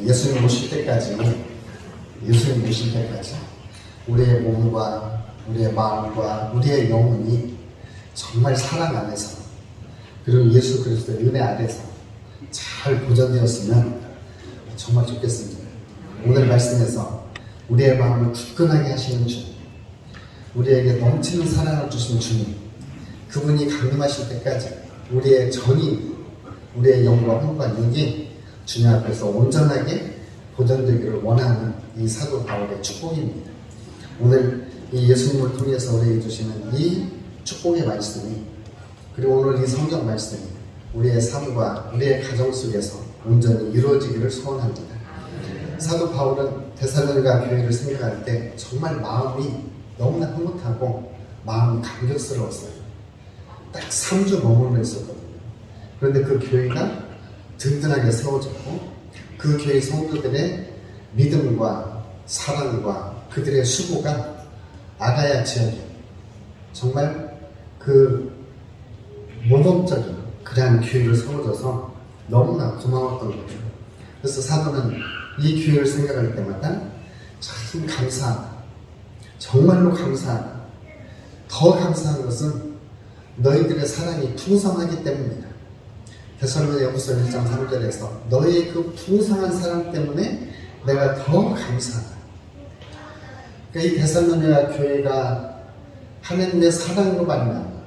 예수님 오실 때까지 우리의 몸과 우리의 마음과 우리의 영혼이 정말 사랑 안에서 그리고 예수 그리스도의 은혜 안에서 잘 보존되었으면 정말 좋겠습니다. 오늘 말씀에서 우리의 마음을 굳건하게 하시는 주님, 우리에게 넘치는 사랑을 주신 주님, 그분이 강림하실 때까지 우리의 정의, 우리의 영과 혼과 육이 주님 앞에서 온전하게 보존되기를 원하는 이 사도 바울의 축복입니다. 오늘 이 예수님을 통해서 우리에게 주시는 이 축복의 말씀이, 그리고 오늘 이 성경 말씀이 우리의 삶과 우리의 가정 속에서 온전히 이루어지기를 소원합니다. 사도 바울은 데살로니가 교회를 생각할 때 정말 마음이 너무나 흐뭇하고 마음이 감격스러웠어요. 딱 3주 머물러 있었거든요. 그런데 그 교회가 든든하게 세워졌고 그 교회 성도들의 믿음과 사랑과 그들의 수고가 아가야 지역에 정말 그 모범적인 그러한 교회를 세워줘서 너무나 고마웠던 거죠. 그래서 사도는 이 교회를 생각할 때마다 참 감사하다, 정말로 감사하다, 더 감사한 것은 너희들의 사랑이 풍성하기 때문이다. 데살로니가후서 1장 3절에서 너희의 그 풍성한 사랑 때문에 내가 더 감사하다. 그러니까 이 데살로니가 교회가 하나님의 사랑으로 말미암아,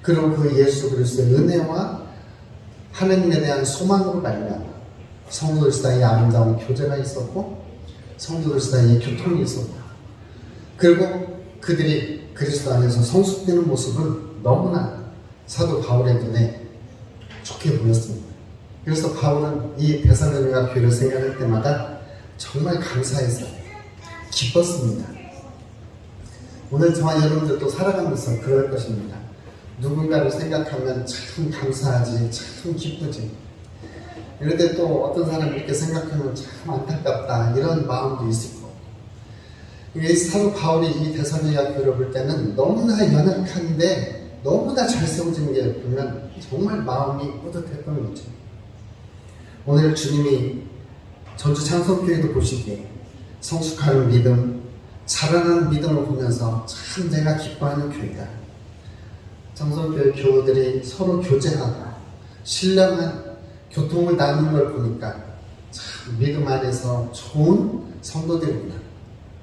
그리고 그 예수 그리스도의 은혜와 하나님에 대한 소망으로 말미암아 성도들 사이에 아름다운 교제가 있었고 성도들 사이에 교통이 있었다. 그리고 그들이 그리스도 안에서 성숙되는 모습은 너무나 사도 바울의 눈에 좋게 보였습니다. 그래서 바울은 이 데살로니가 교회를 생각할 때마다 정말 감사했어요. 기뻤습니다. 오늘 저와 여러분들도 살아가면서 그럴 것입니다. 누군가를 생각하면 참 감사하지, 참 기쁘지. 그런데 또 어떤 사람이 이렇게 생각하면 참 안타깝다, 이런 마음도 있을 거고. 이 사도 바울이 이 데살로니가 교회를 볼 때는 너무나 연약한데 너무나 잘 세워진 게 보면 정말 마음이 뿌듯했던 거죠. 오늘 주님이 전주 창성교회도 보시기에 성숙하는 믿음, 자라나는 믿음을 보면서 참 내가 기뻐하는 교회다. 창성교회 교우들이 서로 교제하고 신령한 교통을 나누는 걸 보니까 참 믿음 안에서 좋은 성도들이구나.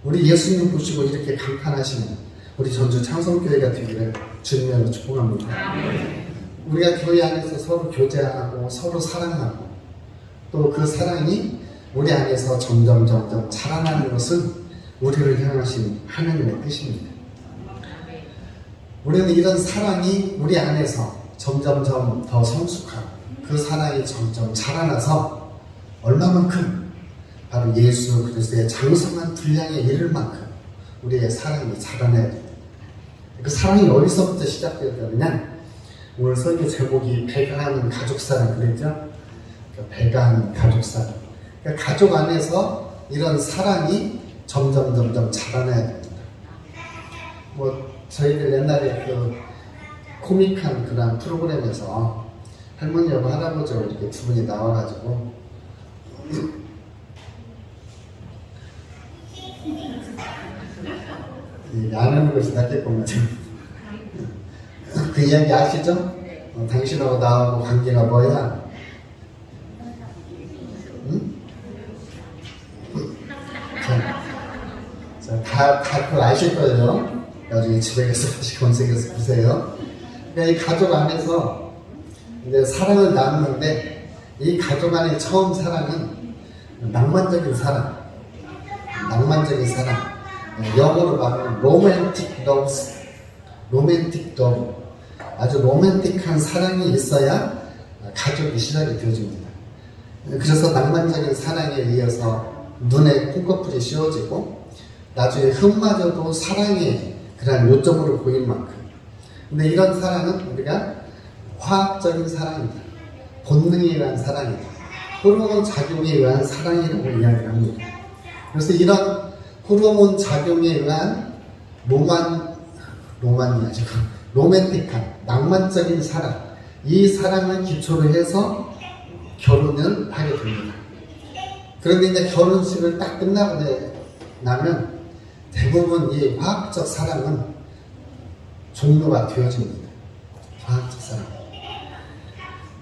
우리 예수님 보시고 이렇게 감탄하시는 우리 전주 창성교회가 되기를 주님으로 축복합니다. 우리가 교회 안에서 서로 교제하고 서로 사랑하고 또 그 사랑이 우리 안에서 점점 자라나는 것은 우리를 향하신 하나님의 뜻입니다. 우리는 이런 사랑이 우리 안에서 점점 더 성숙하고 그 사랑이 점점 자라나서 얼마만큼 바로 예수 그리스도의 장성한 분량에 이를 만큼 우리의 사랑이 자라나야 됩니다. 그 사랑이 어디서부터 시작되었냐면 오늘 설교 제목이 배가 하는 가족사랑 그랬죠? 배가 하는 가족사랑. 그러니까 가족 안에서 이런 사랑이 점점 자라나야 됩니다. 저희들 옛날에 그 코믹한 그런 프로그램에서 할머니하고 할아버지하고 이렇게 두 분이 나와가지고 안 하는 것이 낫겠구나. 그 이야기 아시죠? 당신하고 나하고 관계가 뭐야? 응? 다 그걸 아실 거예요. 나중에 집에 가서 다시 검색해서 보세요. 그러니까 이 가족 안에서 이제 사랑을 나누는데 이 가족 안의 처음 사랑은 낭만적인 사랑. 영어로 말하면 로맨틱 러브. 아주 로맨틱한 사랑이 있어야 가족이 시작이 되어집니다. 그래서 낭만적인 사랑에 의해서 눈에 콩꺼풀이 씌워지고 나중에 흠마저도 사랑의 그런 요점으로 보일 만큼. 근데 이런 사랑은 우리가 화학적인 사랑이다, 본능에 의한 사랑이다, 호르몬 작용에 의한 사랑이라고 이야기를 합니다. 그래서 이런 호르몬 작용에 의한 로만이 아니고 로맨틱한 낭만적인 사랑, 이 사랑을 기초로 해서 결혼을 하게 됩니다. 그런데 이제 결혼식을 딱 끝나고 나면 대부분 이 화학적 사랑은 종료가 되어집니다. 화학적 사랑.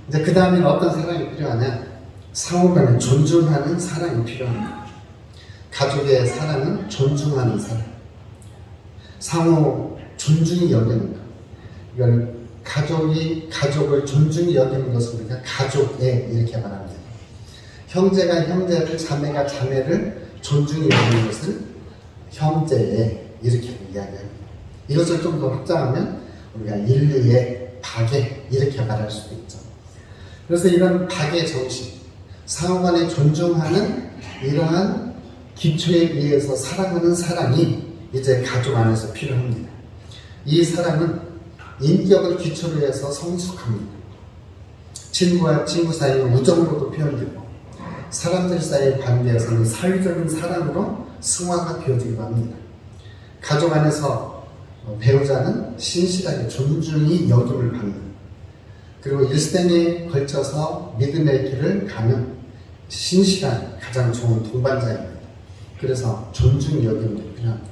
이제 그 다음에는 어떤 사랑이 필요하냐? 상호간에 존중하는 사랑이 필요합니다. 가족의 사랑은 존중하는 사랑. 상호 존중이 여기는 것. 이걸 가족을 존중히 여기는 것을 우리가 가족애 이렇게 말합니다. 형제가 형제를, 자매가 자매를 존중히 여기는 것을 형제애 이렇게 이야기합니다. 이것을 좀 더 확장하면 우리가 인류의 박애 이렇게 말할 수도 있죠. 그래서 이런 박애 정신, 상호간에 존중하는 이러한 기초에 의해서 사랑하는 사랑이 이제 가족 안에서 필요합니다. 이 사랑은 인격을 기초로 해서 성숙합니다. 친구와 친구 사이의 우정으로도 표현되고 사람들 사이의 관계에서는 사회적인 사랑으로 승화가 되어지기도 합니다. 가족 안에서 배우자는 신실하게 존중이 여김을 받는, 그리고 일생에 걸쳐서 믿음의 길을 가는 신실한 가장 좋은 동반자입니다. 그래서 존중이 여김이 필요합니다.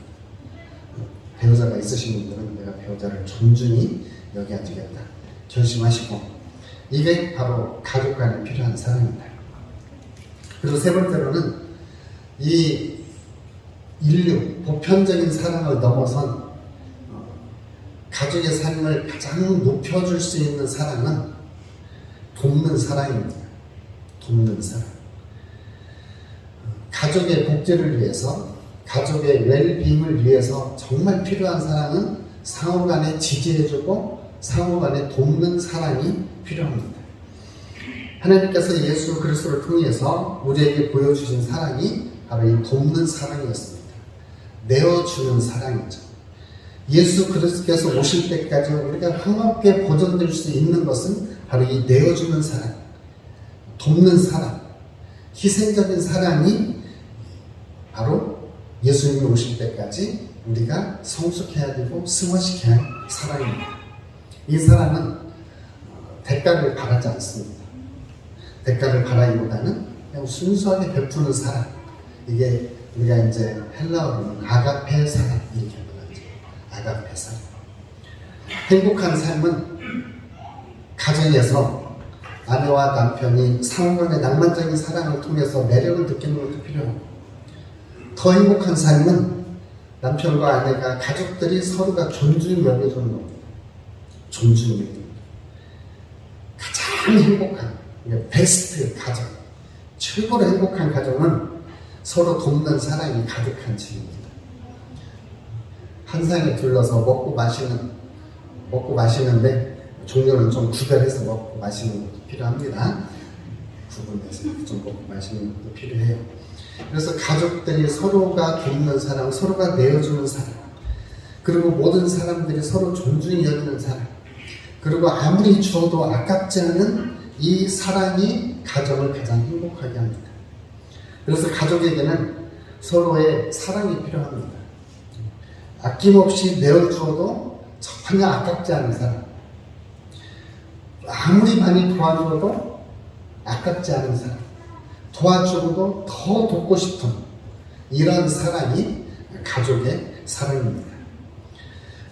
배우자가 있으신 분들은 내가 배우자를 존중히 여겨야겠다 결심하시고, 이게 바로 가족 간에 필요한 사랑입니다. 그리고 세 번째로는 이 인류 보편적인 사랑을 넘어선 가족의 삶을 가장 높여줄 수 있는 사랑은 돕는 사랑입니다. 돕는 사랑. 가족의 복제를 위해서, 가족의 웰빙을 위해서 정말 필요한 사랑은 상호간에 지지해주고 상호간에 돕는 사랑이 필요합니다. 하나님께서 예수 그리스도를 통해서 우리에게 보여주신 사랑이 바로 이 돕는 사랑이었습니다. 내어주는 사랑이죠. 예수 그리스도께서 오실 때까지 우리가 흥없게 보존될 수 있는 것은 바로 이 내어주는 사랑, 돕는 사랑, 희생적인 사랑이 바로 예수님이 오실 때까지 우리가 성숙해야 되고 승화시켜야 할 사랑입니다. 이 사랑은 대가를 바라지 않습니다. 대가를 바라기보다는 그냥 순수하게 베푸는 사랑. 이게 우리가 이제 헬라어로는 아가페 사랑 이렇게 말하죠. 아가페 사랑. 행복한 삶은 가정에서 아내와 남편이 상호간의 낭만적인 사랑을 통해서 매력을 느끼는 것도 필요하고, 더 행복한 삶은 남편과 아내가, 가족들이 서로가 존중히 여겨주는 겁니다. 존중이 여겨줍니다. 가장 행복한, 베스트 가정, 최고로 행복한 가정은 서로 돕는 사랑이 가득한 집입니다. 한 상에 둘러서 먹고 마시는데 종류는 좀 구별해서 먹고 마시는 것도 필요합니다. 구분해서 좀 먹고 마시는 것도 필요해요. 그래서 가족들이 서로가 돕는 사랑, 서로가 내어주는 사랑, 그리고 모든 사람들이 서로 존중히 여기는 사랑, 그리고 아무리 주어도 아깝지 않은 이 사랑이 가정을 가장 행복하게 합니다. 그래서 가족에게는 서로의 사랑이 필요합니다. 아낌없이 내어주어도 전혀 아깝지 않은 사랑, 아무리 많이 도와주어도 아깝지 않은 사랑, 도와주고도 더 돕고 싶은 이런 사랑이 가족의 사랑입니다.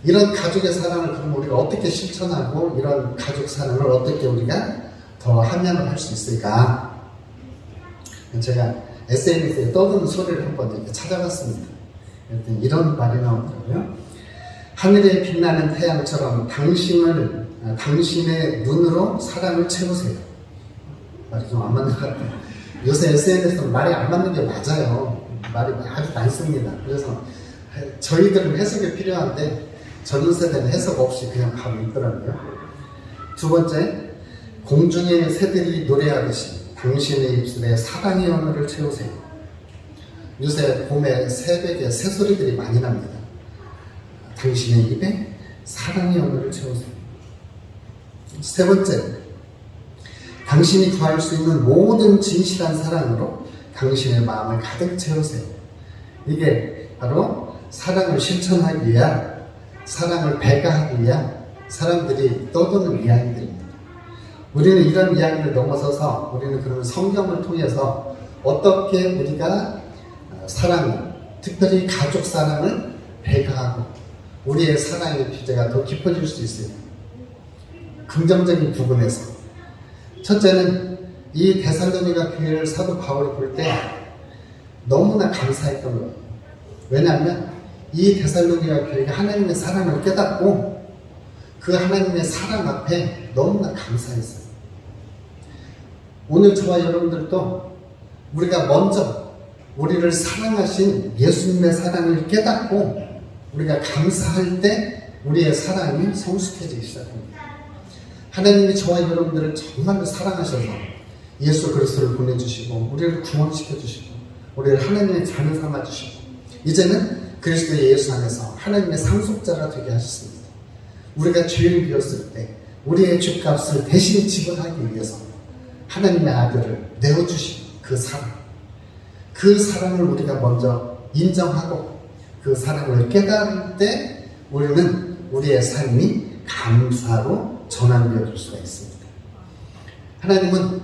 이런 가족의 사랑을 그럼 우리가 어떻게 실천하고 이런 가족 사랑을 어떻게 우리가 더 함양을 할 수 있을까? 제가 SNS에 떠드는 소리를 한번 이렇게 찾아봤습니다. 이런 말이 나오더라고요. 하늘에 빛나는 태양처럼 당신의 눈으로 사랑을 채우세요. 말이 좀 안 맞는 것 같아요. 요새 SNS는 말이 안 맞는 게 맞아요. 말이 아주 많습니다. 그래서 저희들은 해석이 필요한데 젊은 세대는 해석 없이 그냥 바로 있더라고요. 두 번째, 공중의 새들이 노래하듯이 당신의 입술에 사랑의 언어를 채우세요. 요새 봄에 새벽에 새소리들이 많이 납니다. 당신의 입에 사랑의 언어를 채우세요. 세 번째, 당신이 구할 수 있는 모든 진실한 사랑으로 당신의 마음을 가득 채우세요. 이게 바로 사랑을 실천하기 위한, 사랑을 배가하기 위한 사람들이 떠도는 이야기들입니다. 우리는 이런 이야기를 넘어서서 우리는 그러면 성경을 통해서 어떻게 우리가 사랑을, 특별히 가족 사랑을 배가하고 우리의 사랑의 기제가 더 깊어질 수 있어요. 긍정적인 부분에서 첫째는 이 데살로니가 교회를 사도 바울이 볼 때 너무나 감사했던 거예요. 왜냐하면 이 데살로니가 교회가 하나님의 사랑을 깨닫고 그 하나님의 사랑 앞에 너무나 감사했어요. 오늘 저와 여러분들도 우리가 먼저 우리를 사랑하신 예수님의 사랑을 깨닫고 우리가 감사할 때 우리의 사랑이 성숙해지기 시작합니다. 하나님이 저와 여러분들을 정말로 사랑하셔서 예수 그리스도를 보내주시고 우리를 구원시켜주시고 우리를 하나님의 자녀 삼아주시고 이제는 그리스도의 예수 안에서 하나님의 상속자가 되게 하셨습니다. 우리가 죄를 비웠을 때 우리의 죄값을 대신 지불하기 위해서 하나님의 아들을 내어주신 그 사랑을 우리가 먼저 인정하고 그 사랑을 깨달을 때 우리는 우리의 삶이 감사로 전환되어질 수가 있습니다. 하나님은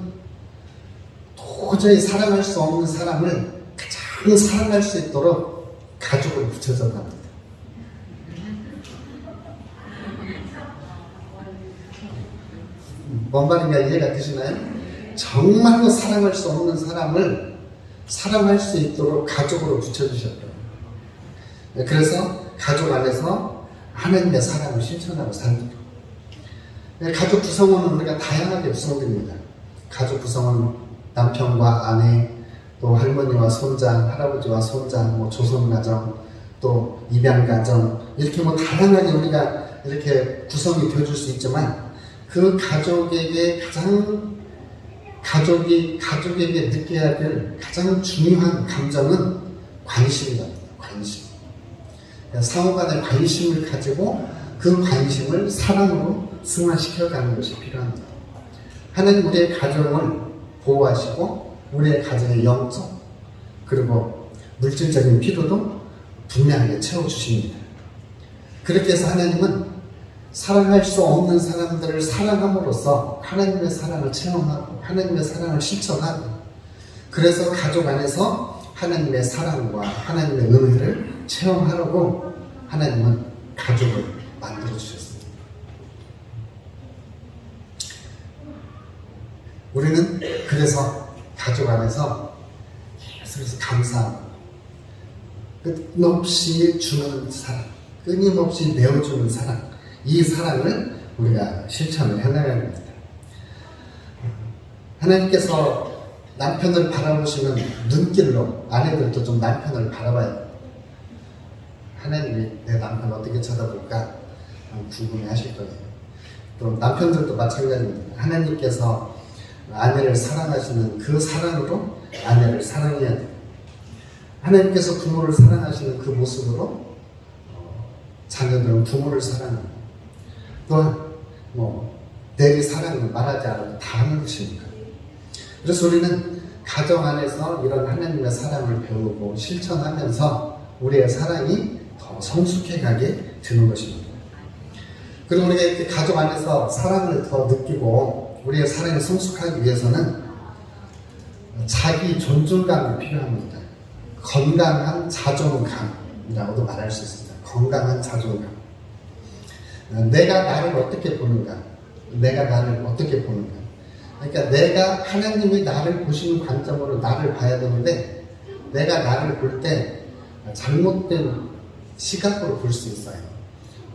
도저히 사랑할 수 없는 사람을 가장 사랑할 수 있도록 가족을 붙여준답니다. 뭔 말인가 이해가 되시나요? 정말로 사랑할 수 없는 사람을 사랑할 수 있도록 가족으로 붙여주셨더라고요. 그래서 가족 안에서 하나님의 사랑을 실천하고 살도록. 가족 구성원은 우리가 다양하게 구성됩니다. 가족 구성원 남편과 아내, 또 할머니와 손자, 할아버지와 손자, 조손가정, 또 입양가정 이렇게 다양하게 우리가 이렇게 구성이 되어줄 수 있지만 그 가족에게 가족에게 느껴야 될 가장 중요한 감정은 관심입니다. 관심. 상호간의 관심을 가지고 그 관심을 사랑으로 승화시켜가는 것이 필요합니다. 하나님 우리의 가정을 보호하시고 우리의 가정의 영적 그리고 물질적인 필요도 분명하게 채워주십니다. 그렇게 해서 하나님은 사랑할 수 없는 사람들을 사랑함으로써 하나님의 사랑을 체험하고 하나님의 사랑을 실천하고 그래서 가족 안에서 하나님의 사랑과 하나님의 은혜를 체험하려고 하나님은 가족을 만들어 주셨습니다. 우리는 그래서 가족 안에서 계속해서 감사하고 끝없이 주는 사랑, 끊임없이 내어주는 사랑, 이 사랑을 우리가 실천을 해나가야 합니다. 하나님께서 남편을 바라보시는 눈길로 아내들도 좀 남편을 바라봐야 돼요. 하나님이 내 남편 어떻게 쳐다볼까 궁금해 하실 거예요. 또 남편들도 마찬가지입니다. 하나님께서 아내를 사랑하시는 그 사랑으로 아내를 사랑해야 돼요. 하나님께서 부모를 사랑하시는 그 모습으로 자녀들은 부모를 사랑합니다. 또한 내리 사랑을 말하지 않아도 다 하는 것입니다. 그래서 우리는 가정 안에서 이런 하나님의 사랑을 배우고 실천하면서 우리의 사랑이 더 성숙해가게 되는 것입니다. 그리고 우리가 이렇게 가족 안에서 사랑을 더 느끼고 우리의 사랑이 성숙하기 위해서는 자기 존중감이 필요합니다. 건강한 자존감이라고도 말할 수 있습니다. 건강한 자존감. 내가 나를 어떻게 보는가? 내가 나를 어떻게 보는가? 그러니까 내가 하나님이 나를 보시는 관점으로 나를 봐야 되는데 내가 나를 볼 때 잘못된 시각으로 볼 수 있어요.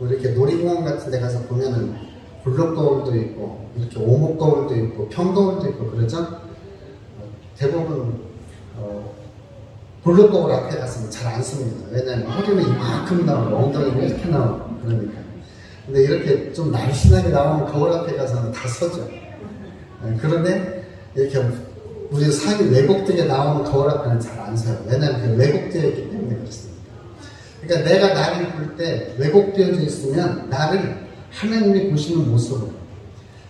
이렇게 놀이공원 같은 데 가서 보면은 블록거울도 있고 이렇게 오목거울도 있고 평거울도 있고 그러죠? 대부분 블록거울 앞에 가서는 잘 안 씁니다. 왜냐하면 허리는 이만큼 나오고 엉덩이는 이렇게 나오고 그러니까. 근데 이렇게 좀 날씬하게 나오는 거울 앞에 가서는 다 서죠. 그런데 이렇게 우리 삶이 왜곡되게 나오는 거울 앞에는 잘 안 서요. 왜냐하면 그 왜곡되어 있기 때문에 그렇습니다. 그러니까 내가 나를 볼 때 왜곡되어져 있으면 나를 하나님이 보시는 모습으로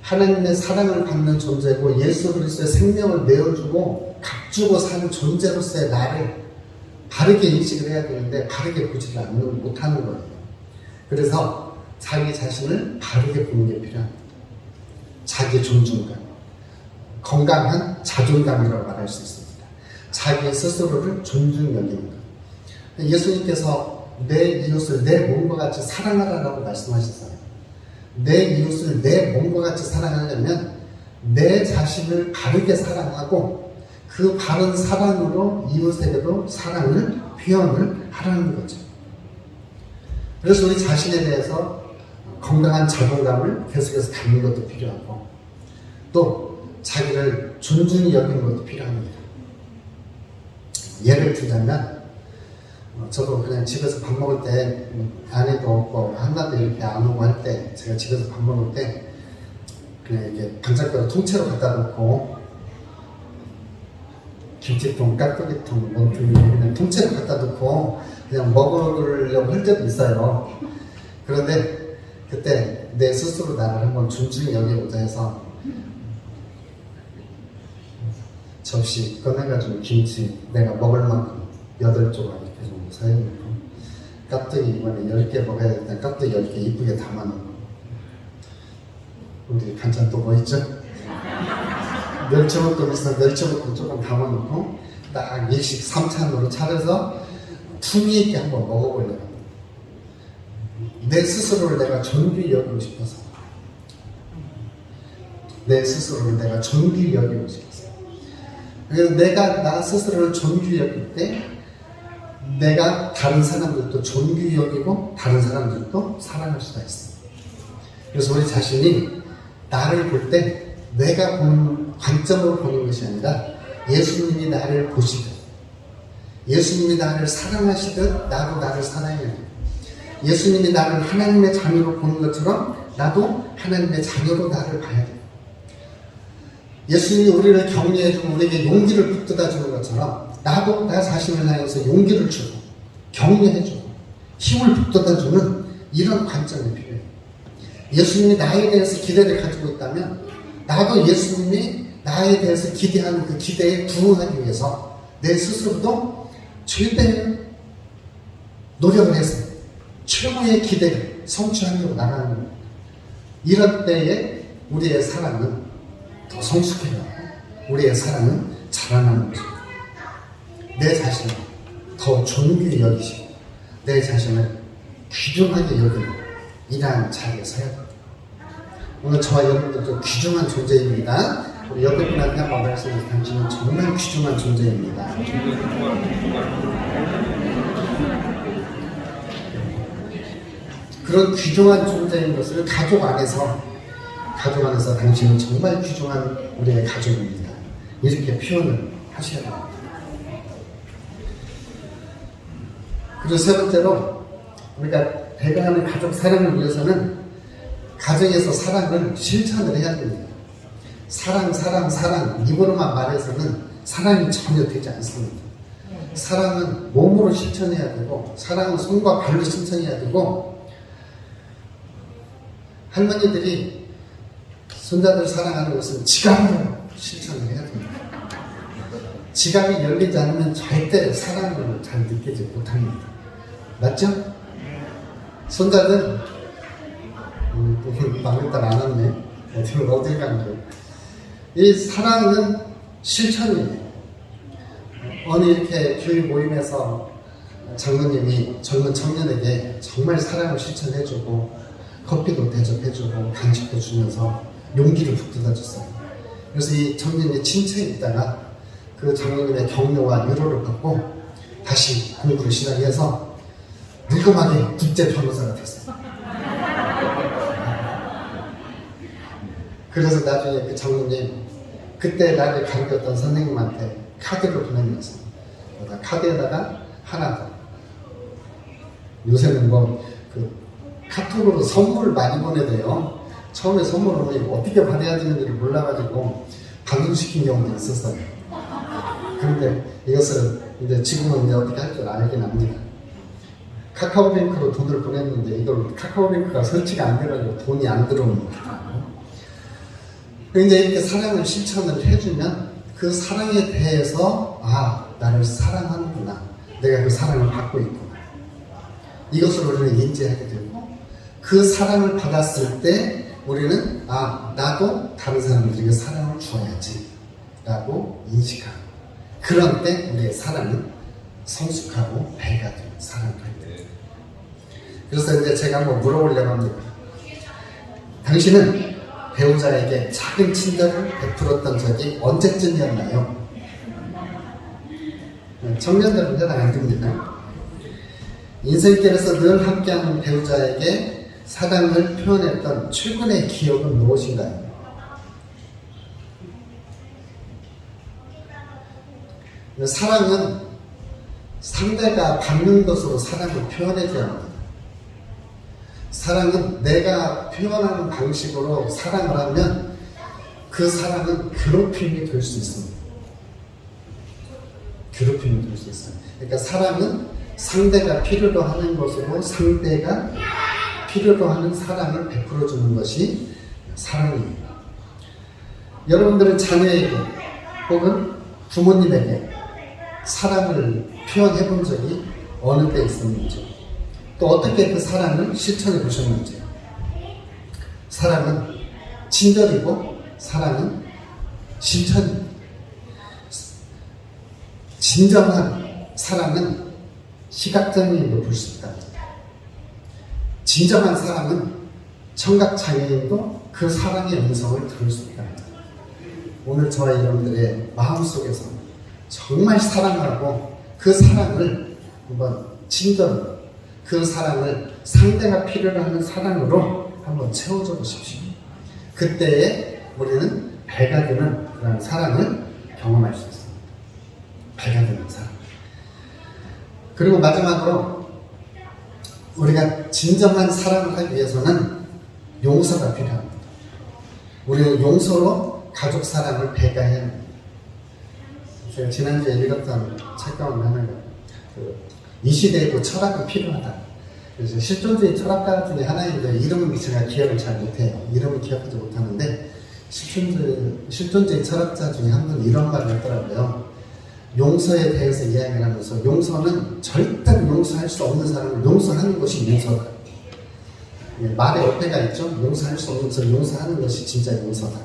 하나님의 사랑을 받는 존재고 예수 그리스도의 생명을 내어주고 값주고 사는 존재로서의 나를 바르게 인식을 해야 되는데 바르게 보지를 못하는 거예요. 그래서 자기 자신을 바르게 보는 게 필요합니다. 자기 존중감, 건강한 자존감이라고 말할 수 있습니다. 자기 스스로를 존중 여기는 것. 예수님께서 내 이웃을 내 몸과 같이 사랑하라고 말씀하셨어요. 내 이웃을 내 몸과 같이 사랑하려면 내 자신을 바르게 사랑하고 그 바른 사랑으로 이웃에게도 사랑을 표현을 하라는 거죠. 그래서 우리 자신에 대해서 건강한 자존감을 계속해서 갖는 것도 필요하고 또 자기를 존중히 여기는 것도 필요합니다. 예를 들자면 저도 그냥 집에서 밥 먹을 때 아내도 없고 한나도 이렇게 안 오고 할 때 제가 집에서 밥 먹을 때 그냥 이렇게 반찬가루 통째로 갖다 놓고 김치통, 깍두기통, 뭐 그냥 통째로 갖다 놓고 그냥 먹으려고 할 때도 있어요. 그런데 그때 내 스스로 나를 한번 존중히 여기보자 해서 접시 꺼내가지고 김치 내가 먹을 만큼 8조각 이렇게 좀 사용했고 깍두기 이번에 10개 먹어야 될 때 깍두기 10개 이쁘게 담아놓고 우리 반찬 또 뭐 있죠? 멸치볶음 있으면 멸치볶음 조금 담아놓고 딱 일식 3찬으로 차려서 품위 있게 한번 먹어보려고 합니다. 내 스스로를 내가 존귀히 여기고 싶어서 내 스스로를 내가 존귀히 여기고 싶어서 그래서 내가 나 스스로를 존귀히 여길 때 내가 다른 사람들도 존귀히 여기고 다른 사람들도 사랑할 수가 있어요. 그래서 우리 자신이 나를 볼 때 내가 보는 관점으로 보는 것이 아니라 예수님이 나를 보시듯 예수님이 나를 사랑하시듯 나도 나를 사랑해야 돼요. 예수님이 나를 하나님의 자녀로 보는 것처럼 나도 하나님의 자녀로 나를 봐야 돼요. 예수님이 우리를 격려해주고 우리에게 용기를 북돋아주는 것처럼 나도 나 자신을 향해서 용기를 주고 격려해주고 힘을 북돋아주는 이런 관점이 필요해요. 예수님이 나에 대해서 기대를 가지고 있다면 나도 예수님이 나에 대해서 기대하는 그 기대에 부응하기 위해서 내 스스로도 최대의 노력을 해서 최고의 기대를 성취하려고 나가는 겁니다. 이럴 때에 우리의 사랑은 더 성숙해요. 우리의 사랑은 자라나는 것입니다. 내 자신을 더 존귀히 여기시고 내 자신을 귀중하게 여기는 이러한 자리에 서야 됩니다. 오늘 저와 여러분들도 귀중한 존재입니다. 우리 옆에 분한테 한번 말씀해서 당신은 정말 귀중한 존재입니다. 그런 귀중한 존재인 것을 가족 안에서 당신은 정말 귀중한 우리의 가족입니다. 이렇게 표현을 하셔야 됩니다. 그리고 세 번째로 우리가 배가하는 가족 사랑을 위해서는 가정에서 사랑을 실천을 해야 됩니다. 사랑 입으로만 말해서는 사랑이 전혀 되지 않습니다. 사랑은 몸으로 실천해야 되고 사랑은 손과 발로 실천해야 되고 할머니들이 손자들 사랑하는 것은 지갑으로 실천을 해야 됩니다. 지갑이 열리지 않으면 절대 사랑을 잘 느끼지 못합니다. 맞죠? 손자들 막내딸 안 왔네. 어딜 간 거예요. 이 사랑은 실천이에요. 어느 이렇게 교회 모임에서 장로님이 젊은 청년에게 정말 사랑을 실천해주고 커피도 대접해주고 간식도 주면서 용기를 북돋아줬어요. 그래서 이 청년이 친척에 있다가 그 장로님의 격려와 위로를 받고 다시 공부를 시작해서 늙음하게 국제 변호사가 됐어요. 그래서 나중에 그 장로님 그때 나를 가르쳤던 선생님한테 카드를 보내면서 카드에다가 하나 더 요새는 그 카톡으로 선물을 많이 보내대요. 처음에 선물을 어떻게 받아야 되는지를 몰라가지고 방송시킨 경우도 있었어요. 그런데 이것을 지금은 어떻게 할 줄 알긴 합니다. 카카오뱅크로 돈을 보냈는데 이걸 카카오뱅크가 설치가 안 돼가지고 돈이 안 들어오는 거예요. 근데 이렇게 사랑을 실천을 해주면 그 사랑에 대해서 나를 사랑하는구나, 내가 그 사랑을 받고 있구나, 이것을 우리는 인지하게 되고 그 사랑을 받았을 때 우리는 나도 다른 사람들에게 사랑을 주어야지 라고 인식하고 그런 때 우리의 사랑은 성숙하고 배가 되는 사랑이 됩니다. 그래서 이제 제가 한번 물어보려고 합니다. 당신은 배우자에게 작은 친절을 베풀었던 적이 언제쯤이었나요? 청년들은 대답 안 됩니다. 인생길에서 늘 함께하는 배우자에게 사랑을 표현했던 최근의 기억은 무엇인가요? 사랑은 상대가 받는 것으로 사랑을 표현해줘야 합니다. 사랑은 내가 표현하는 방식으로 사랑을 하면 그 사랑은 괴롭힘이 될 수 있습니다. 괴롭힘이 될 수 있어요. 그러니까 사랑은 상대가 필요로 하는 것으로 상대가 필요로 하는 사랑을 베풀어 주는 것이 사랑입니다. 여러분들은 자녀에게 혹은 부모님에게 사랑을 표현해 본 적이 어느 때 있었는지, 또 어떻게 그 사랑을 실천해 보셨는지. 사랑은 친절이고 사랑은 실천입니다. 진정한 사랑은 시각장애인도 볼 수 있다. 진정한 사랑은 청각장애인도 그 사랑의 음성을 들을 수 있다. 오늘 저와 여러분들의 마음속에서 정말 사랑하고 그 사랑을 한번 친절로, 그 사랑을 상대가 필요로 하는 사랑으로 한번 채워줘 보십시오. 그때에 우리는 배가 되는 그런 사랑을 경험할 수 있습니다. 배가 되는 사랑. 그리고 마지막으로 우리가 진정한 사랑을 하기 위해서는 용서가 필요합니다. 우리는 용서로 가족 사랑을 배가해야 합니다. 제가 지난주에 읽었던 책 가운데 하나가 이 시대에도 철학은 필요하다. 그래서 실존주의 철학가 중에 하나인데 이름은 제가 기억을 잘 못해요. 이름을 기억하지 못하는데 실존주의 철학자 중에 한 분이 이런 말을 했더라고요. 용서에 대해서 이야기를 하면서 용서는 절대로 용서할 수 없는 사람을 용서하는 것이 용서다. 말에 어폐가 있죠. 용서할 수 없는 것을 용서하는 것이 진짜 용서다.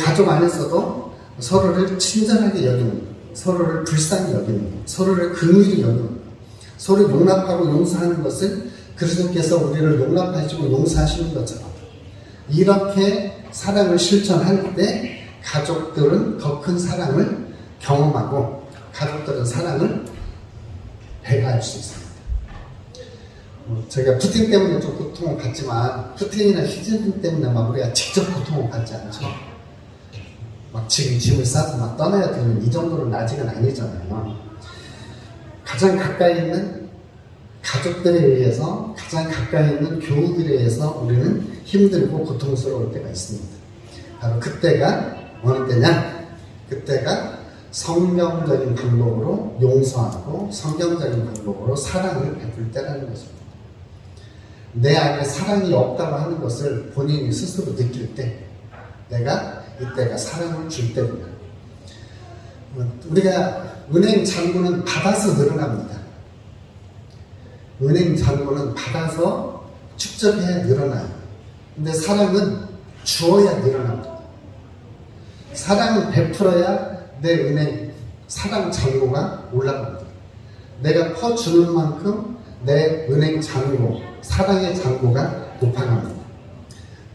가족 안에서도 서로를 친절하게 여기는, 서로를 불쌍히 여기는, 서로를 긍휼히 여기는, 서로 용납하고 용서하는 것을 그리스도께서 우리를 용납하시고 용서하시는 것처럼 이렇게 사랑을 실천할 때 가족들은 더 큰 사랑을 경험하고 가족들은 사랑을 배가할 수 있습니다. 제가 푸틴 때문에 좀 고통을 받지만 푸틴이나 시진핑 때문에 막 우리가 직접 고통을 받지 않죠. 막 지금 짐을 싸서 막 떠나야 되는 이 정도는 아직은 아니잖아요. 가장 가까이 있는 가족들에 의해서, 가장 가까이 있는 교우들에 의해서 우리는 힘들고 고통스러울 때가 있습니다. 바로 그때가 어느 때냐? 그때가 성경적인 방법으로 용서하고 성경적인 방법으로 사랑을 베풀 때라는 것입니다. 내 안에 사랑이 없다고 하는 것을 본인이 스스로 느낄 때 내가 이때가 사랑을 줄 때입니다. 우리가 은행 잔고는 받아서 늘어납니다. 은행 잔고는 받아서 축적해야 늘어나요. 근데 사랑은 주어야 늘어납니다. 사랑을 베풀어야 내 은행 사랑 잔고가 올라갑니다. 내가 퍼주는 만큼 내 은행 잔고, 사랑의 잔고가 높아갑니다.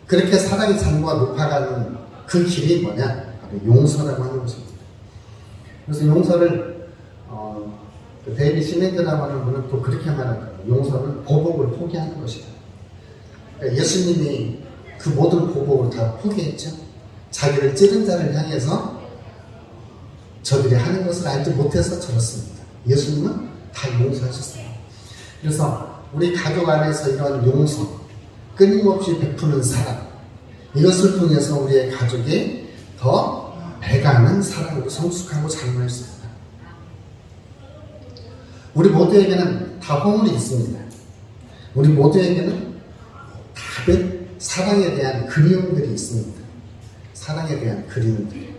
그렇게 사랑의 잔고가 높아가는 그 길이 뭐냐? 바로 용서라고 하는 것입니다. 그래서 용서를 데이비 시멘드라고 하는 분은 또 그렇게 말합니다. 용서는 보복을 포기하는 것이다. 그러니까 예수님이 그 모든 보복을 다 포기했죠. 자기를 찌른 자를 향해서 저들이 하는 것을 알지 못해서 저렇습니다. 예수님은 다 용서하셨어요. 그래서 우리 가족 안에서 이런 용서, 끊임없이 베푸는 사랑, 이것을 통해서 우리의 가족이 더 배가는 사랑으로 성숙하고 자라날 수 있다. 우리 모두에게는 다보물이 있습니다. 우리 모두에게는 다른 사랑에 대한 그리움들이 있습니다. 사랑에 대한 그리움들.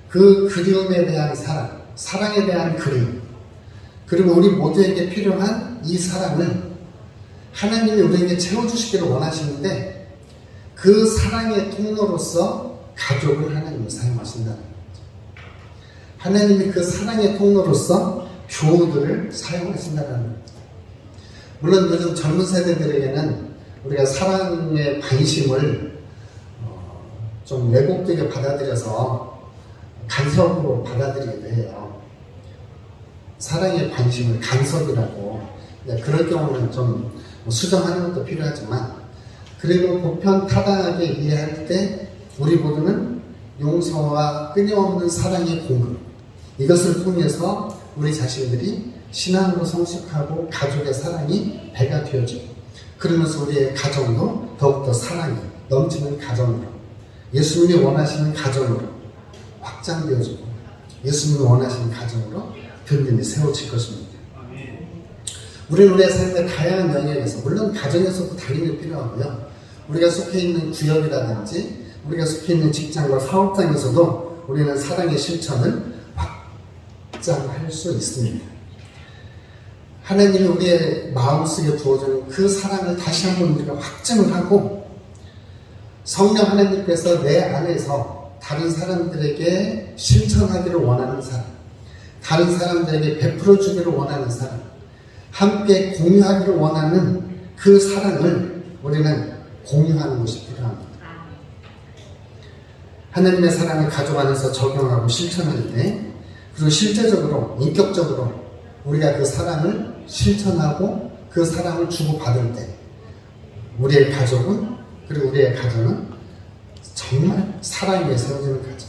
그 그리움에 대한 사랑, 사랑에 대한 그리움, 그리고 우리 모두에게 필요한 이 사랑을 하나님이 우리에게 채워주시기를 원하시는데 그 사랑의 통로로서 가족을 하나님이 사용하신다는 거죠. 하나님이 그 사랑의 통로로서 교우들을 사용하신다는 겁니다. 물론 요즘 젊은 세대들에게는 우리가 사랑의 관심을 좀 왜곡되게 받아들여서 간섭으로 받아들이기도 해요. 사랑의 관심을 간섭이라고. 그럴 경우는 좀 수정하는 것도 필요하지만, 그래도 보편타당하게 이해할 때 우리 모두는 용서와 끊임없는 사랑의 공급, 이것을 통해서 우리 자신들이 신앙으로 성숙하고 가족의 사랑이 배가 되어지고, 그러면서 우리의 가정도 더욱더 사랑이 넘치는 가정으로, 예수님이 원하시는 가정으로 확장되어지고, 예수님이 원하시는 가정으로 든든히 세워질 것입니다. 우리는 우리의 삶의 다양한 영역에서, 물론 가정에서도 당연히 필요하고요, 우리가 속해 있는 구역이라든지 우리가 속해 있는 직장과 사업장에서도 우리는 사랑의 실천을 확장할 수 있습니다. 하나님이 우리의 마음속에 부어주는 그 사랑을 다시 한번 우리가 확증을 하고, 성령 하나님께서 내 안에서 다른 사람들에게 실천하기를 원하는 사람, 다른 사람들에게 베풀어 주기를 원하는 사람, 함께 공유하기를 원하는 그 사랑을 우리는 공유하는 것이 필요합니다. 하나님의 사랑을 가족 안에서 적용하고 실천할 때, 그리고 실제적으로, 인격적으로 우리가 그 사랑을 실천하고 그 사랑을 주고받을 때, 우리의 가족은, 그리고 우리의 가정은 정말 사랑 위에 세워지는 가정,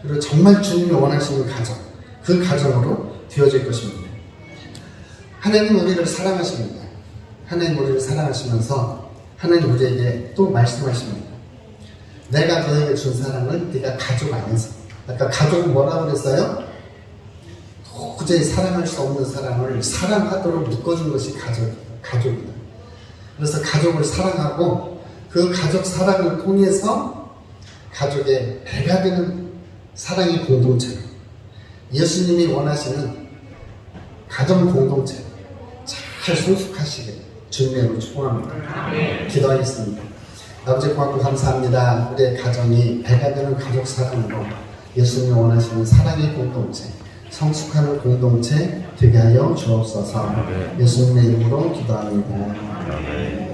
그리고 정말 주님이 원하시는 가정, 그 가정으로 되어질 것입니다. 하나님 우리를 사랑하십니다. 하나님 우리를 사랑하시면서 하나님 우리에게 또 말씀하십니다. 내가 너에게 준 사랑을 네가 가족 안에서, 아까 가족은 뭐라고 그랬어요? 도저히 사랑할 수 없는 사람을 사랑하도록 묶어준 것이 가족이다. 그래서 가족을 사랑하고 그 가족 사랑을 통해서 가족의 배가 되는 사랑의 공동체로, 예수님이 원하시는 가정 공동체로 잘 성숙하시길 주님으로 축복합니다. 기도하겠습니다. 아버지 고맙고 감사합니다. 우리의 가정이 배가 되는 가족 사랑으로 예수님이 원하시는 사랑의 공동체, 성숙하는 공동체 되게 하여 주옵소서. 예수님의 이름으로 기도합니다.